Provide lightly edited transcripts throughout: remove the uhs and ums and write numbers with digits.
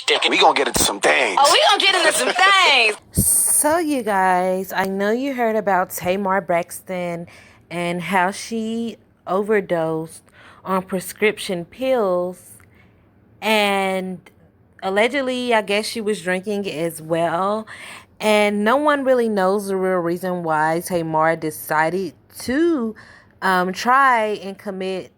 We gonna get into some things. Oh, we gonna get into some things. So, you guys, I know you heard about Tamar Braxton and how she overdosed on prescription pills, and allegedly, I guess she was drinking as well. And no one really knows the real reason why Tamar decided to try and commit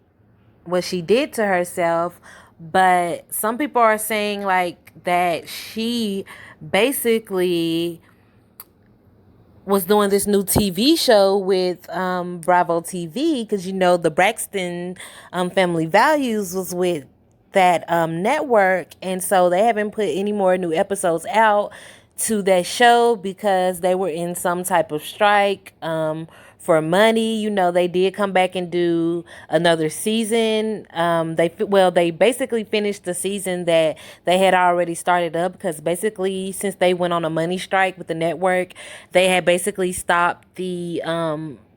what she did to herself. But some people are saying like that she basically was doing this new TV show with Bravo TV, because the Braxton Family Values was with that network, and so they haven't put any more new episodes out to that show because they were in some type of strike for money. They did come back and do another season. They basically finished the season that they had already started up, because basically since they went on a money strike with the network, they had basically stopped the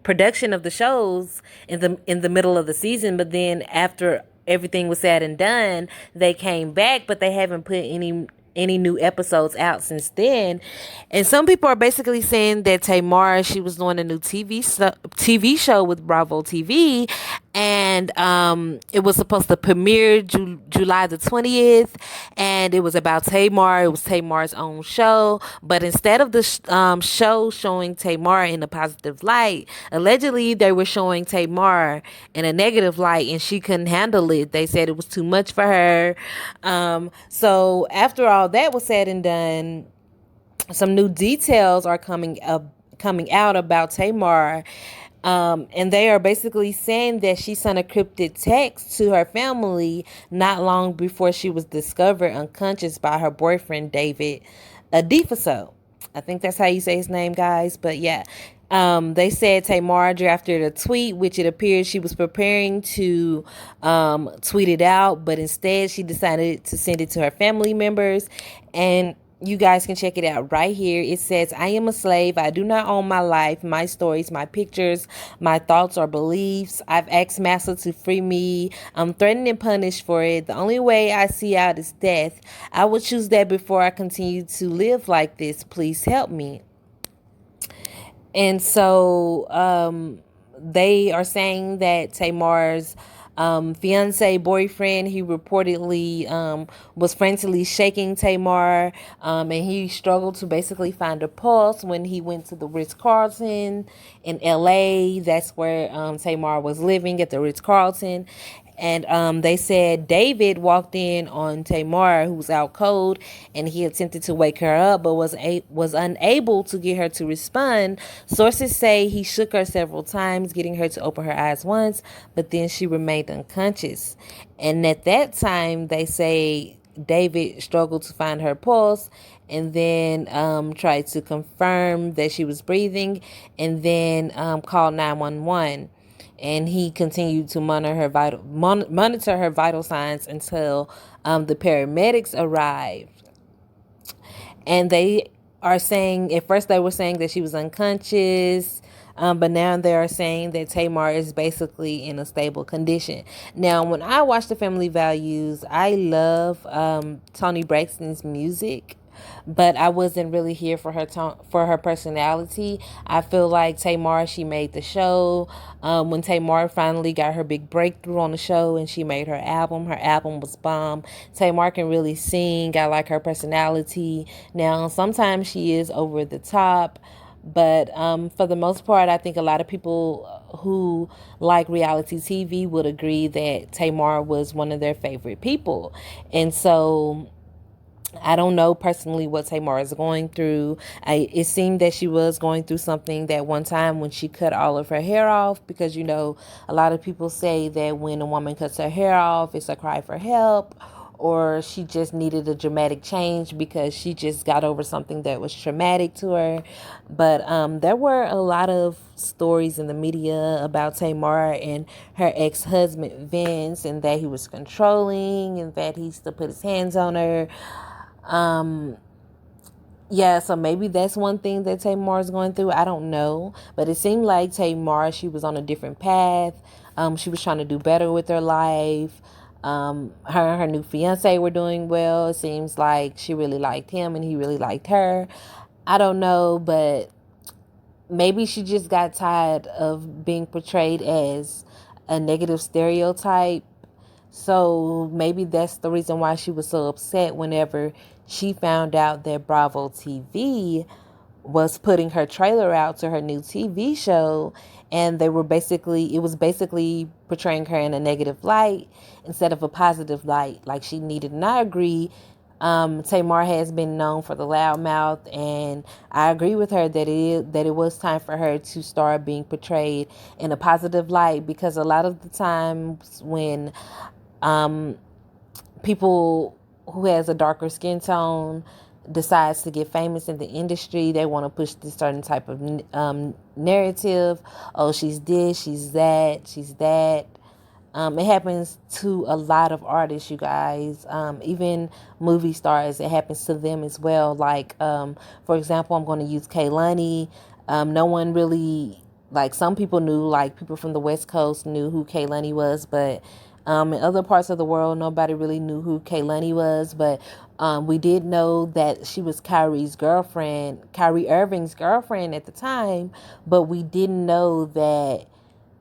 production of the shows in the middle of the season. But then after everything was said and done, they came back, but they haven't put any new episodes out since then. And some people are basically saying that Tamar, she was doing a new TV show with Bravo TV, and it was supposed to premiere July the 20th, and it was about Tamar. It was Tamar's own show, but instead of the show showing Tamar in a positive light, allegedly they were showing Tamar in a negative light, and she couldn't handle it. They said it was too much for her. So after all that was said and done, some new details are coming out about Tamar. And they are basically saying that she sent a cryptic text to her family not long before she was discovered unconscious by her boyfriend, David Adifaso. I think that's how you say his name, guys. But yeah, they said Tamar drafted a tweet, which it appears she was preparing to tweet it out, but instead she decided to send it to her family members. And you guys can check it out right here. It says, "I am a slave. I do not own my life, my stories, my pictures, my thoughts or beliefs. I've asked Master to free me. I'm threatened and punished for it. The only way I see out is death. I would choose that before I continue to live like this. Please help me." And so they are saying that Tamar's fiance boyfriend, he reportedly was frantically shaking Tamar, and he struggled to basically find a pulse when he went to the Ritz-Carlton in LA. That's where Tamar was living, at the Ritz-Carlton. And they said David walked in on Tamar, who was out cold, and he attempted to wake her up, but was unable to get her to respond. Sources say he shook her several times, getting her to open her eyes once, but then she remained unconscious. And at that time, they say David struggled to find her pulse, and then tried to confirm that she was breathing, and then called 911. And he continued to monitor her vital signs until the paramedics arrived. And they are saying, at first they were saying that she was unconscious, but now they are saying that Tamar is basically in a stable condition. Now, when I watch the Family Values, I love Toni Braxton's music, but I wasn't really here for her personality. I feel like Tamar, she made the show. When Tamar finally got her big breakthrough on the show and she made her album was bomb. Tamar can really sing. I like her personality. Now, sometimes she is over the top, but for the most part, I think a lot of people who like reality TV would agree that Tamar was one of their favorite people. And so I don't know personally what Tamar is going through. It seemed that she was going through something that one time when she cut all of her hair off, because a lot of people say that when a woman cuts her hair off, it's a cry for help, or she just needed a dramatic change because she just got over something that was traumatic to her. But there were a lot of stories in the media about Tamar and her ex-husband Vince, and that he was controlling and that he used to put his hands on her. Yeah, so maybe that's one thing that Tamar is going through. I don't know. But it seemed like Tamar, she was on a different path. She was trying to do better with her life. Her and her new fiance were doing well. It seems like she really liked him and he really liked her. I don't know, but maybe she just got tired of being portrayed as a negative stereotype. So maybe that's the reason why she was so upset whenever she found out that Bravo TV was putting her trailer out to her new TV show, and it was basically portraying her in a negative light instead of a positive light like she needed. And I agree. Tamar has been known for the loud mouth, and I agree with her that it was time for her to start being portrayed in a positive light, because a lot of the times when um, people who has a darker skin tone decides to get famous in the industry, they want to push this certain type of narrative. Oh, she's this, she's that, she's that. It happens to a lot of artists, you guys. Even movie stars, it happens to them as well. Like, for example, I'm going to use Kaylani. No one really, like, some people knew, like people from the West Coast knew who Kaylani was, but in other parts of the world, nobody really knew who Kaylani was. But we did know that she was Kyrie Irving's girlfriend at the time, but we didn't know that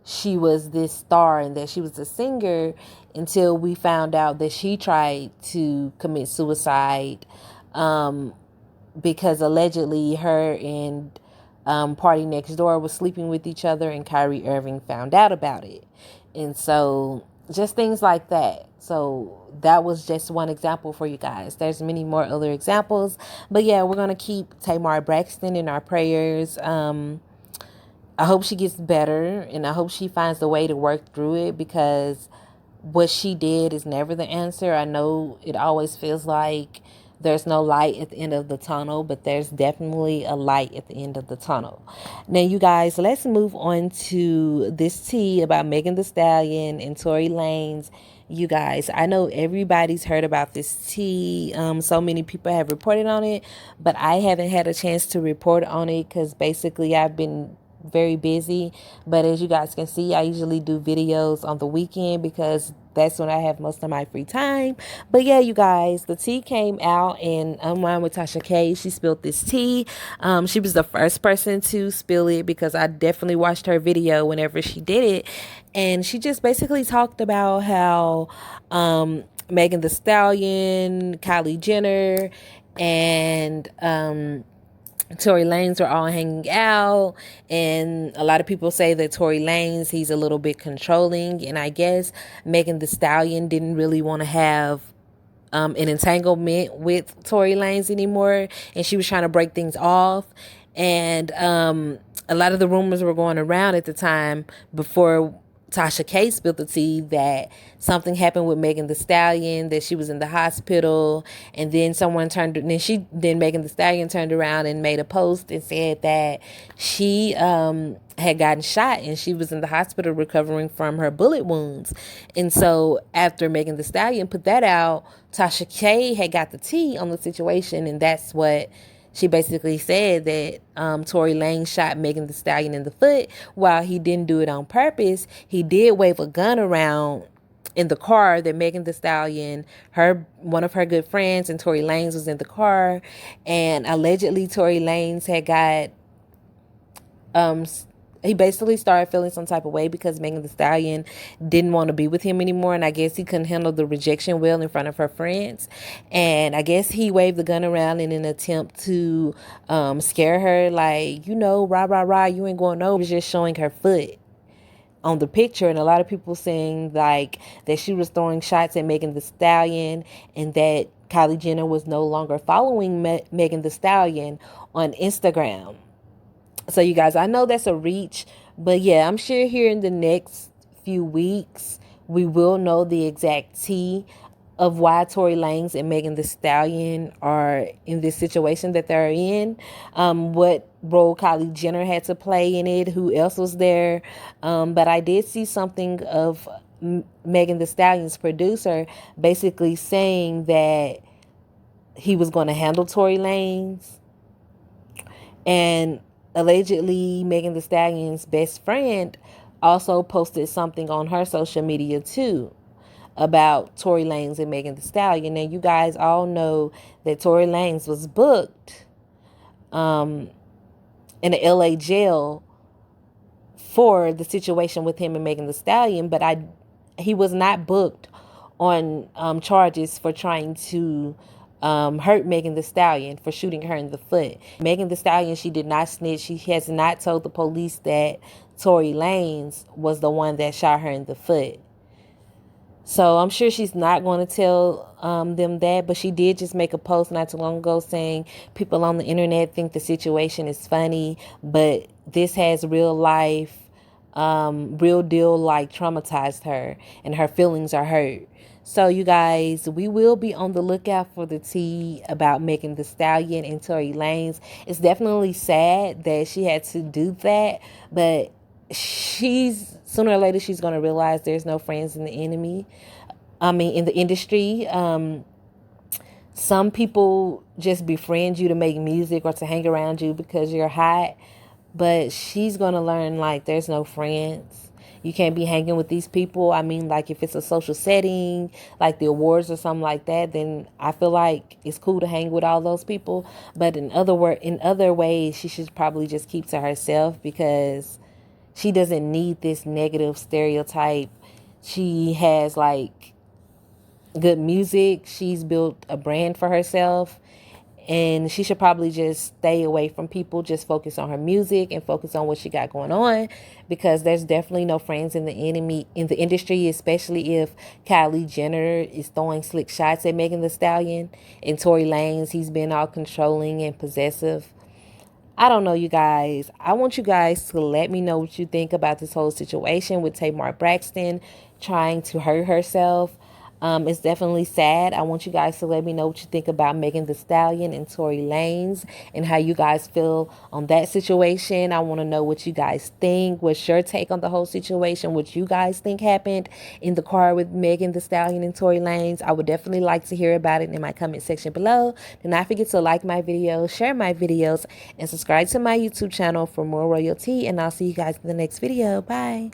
she was this star and that she was a singer until we found out that she tried to commit suicide, because allegedly her and Party Next Door was sleeping with each other, and Kyrie Irving found out about it. And so just things like that. So that was just one example for you guys. There's many more other examples, but yeah, we're going to keep Tamar Braxton in our prayers. I hope she gets better, and I hope she finds a way to work through it, because what she did is never the answer. I know it always feels like there's no light at the end of the tunnel, but there's definitely a light at the end of the tunnel. Now, you guys, let's move on to this tea about Megan Thee Stallion and Tory Lanez. You guys, I know everybody's heard about this tea. So many people have reported on it, but I haven't had a chance to report on it because basically I've been very busy. But as you guys can see, I usually do videos on the weekend because that's when I have most of my free time. But yeah, you guys, the tea came out, and Unwind with Tasha K, she spilled this tea. She was the first person to spill it because I definitely watched her video whenever she did it. And she just basically talked about how Megan Thee Stallion, Kylie Jenner, and Tory Lanez were all hanging out, and a lot of people say that Tory Lanez, he's a little bit controlling, and I guess Megan Thee Stallion didn't really want to have an entanglement with Tory Lanez anymore, and she was trying to break things off. And a lot of the rumors were going around at the time before Tasha K spilled the tea that something happened with Megan Thee Stallion, that she was in the hospital, and then then Megan Thee Stallion turned around and made a post and said that she had gotten shot and she was in the hospital recovering from her bullet wounds. And so after Megan Thee Stallion put that out, Tasha K had got the tea on the situation, and that's what she basically said, that Tory Lanez shot Megan Thee Stallion in the foot. While he didn't do it on purpose, he did wave a gun around in the car that Megan Thee Stallion, one of her good friends, and Tory Lanez was in the car. And allegedly Tory Lanez had got he basically started feeling some type of way because Megan Thee Stallion didn't want to be with him anymore. And I guess he couldn't handle the rejection well in front of her friends. And I guess he waved the gun around in an attempt to scare her, like, rah, rah, rah, you ain't going nowhere. He was just showing her foot on the picture. And a lot of people saying like that she was throwing shots at Megan Thee Stallion, and that Kylie Jenner was no longer following Megan Thee Stallion on Instagram. So you guys, I know that's a reach, but yeah, I'm sure here in the next few weeks, we will know the exact tea of why Tory Lanez and Megan Thee Stallion are in this situation that they're in, what role Kylie Jenner had to play in it, who else was there. But I did see something of Megan Thee Stallion's producer basically saying that he was going to handle Tory Lanez. And allegedly, Megan Thee Stallion's best friend also posted something on her social media too, about Tory Lanez and Megan Thee Stallion. And you guys all know that Tory Lanez was booked in a LA jail for the situation with him and Megan Thee Stallion, but he was not booked on charges for trying to hurt Megan Thee Stallion, for shooting her in the foot. Megan Thee Stallion, she did not snitch. She has not told the police that Tory Lanez was the one that shot her in the foot. So I'm sure she's not going to tell them that, but she did just make a post not too long ago saying people on the internet think the situation is funny, but this has real life, real deal, like, traumatized her, and her feelings are hurt. So you guys, we will be on the lookout for the tea about Megan Thee Stallion and Tory Lanez. It's definitely sad that she had to do that, but sooner or later she's going to realize there's no friends in the enemy. In the industry. Some people just befriend you to make music or to hang around you because you're hot, but she's going to learn, like, there's no friends. You can't be hanging with these people. Like, if it's a social setting, like the awards or something like that, then I feel like it's cool to hang with all those people. But in other ways, she should probably just keep to herself, because she doesn't need this negative stereotype. She has, like, good music. She's built a brand for herself, and she should probably just stay away from people, just focus on her music and focus on what she got going on, because there's definitely no friends in the enemy in the industry, especially if Kylie Jenner is throwing slick shots at Megan Thee Stallion, and Tory Lanez, he's been all controlling and possessive. I don't know, you guys. I want you guys to let me know what you think about this whole situation with Tamar Braxton trying to hurt herself. It's definitely sad. I want you guys to let me know what you think about Megan Thee Stallion and Tory Lanez, and how you guys feel on that situation. I want to know what you guys think. What's your take on the whole situation? What you guys think happened in the car with Megan Thee Stallion and Tory Lanez? I would definitely like to hear about it in my comment section below. Do not forget to like my videos, share my videos, and subscribe to my YouTube channel for more royalty. And I'll see you guys in the next video. Bye.